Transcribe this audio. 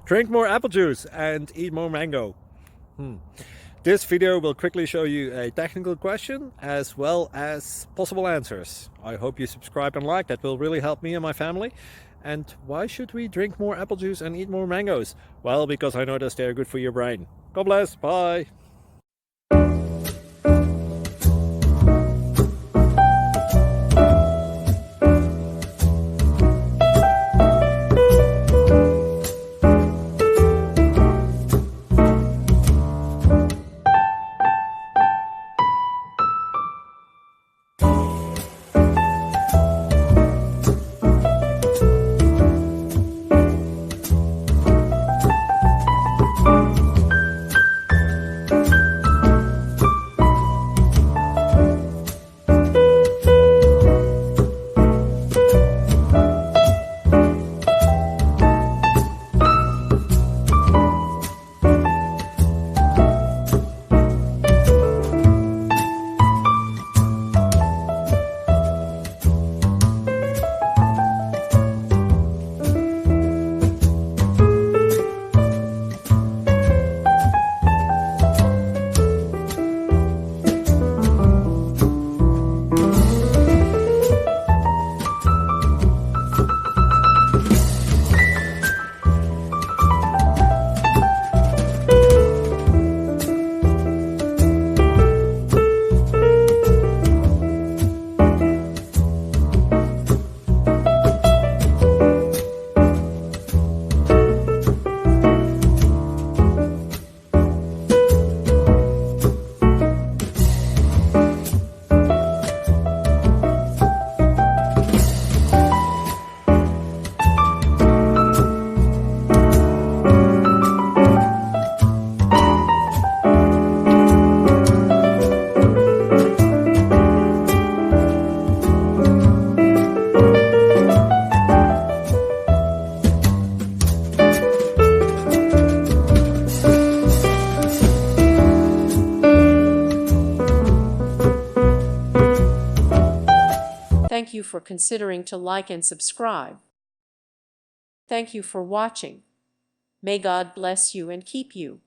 Drink more apple juice and eat more mango. This video will quickly show you a technical question as well as possible answers. I hope you subscribe and like, that will really help me and my family. And why should we drink more apple juice and eat more mangoes? Well, because I noticed they're good for your brain. God bless, bye! Thank you for considering to like and subscribe. Thank you for watching. May God bless you and keep you.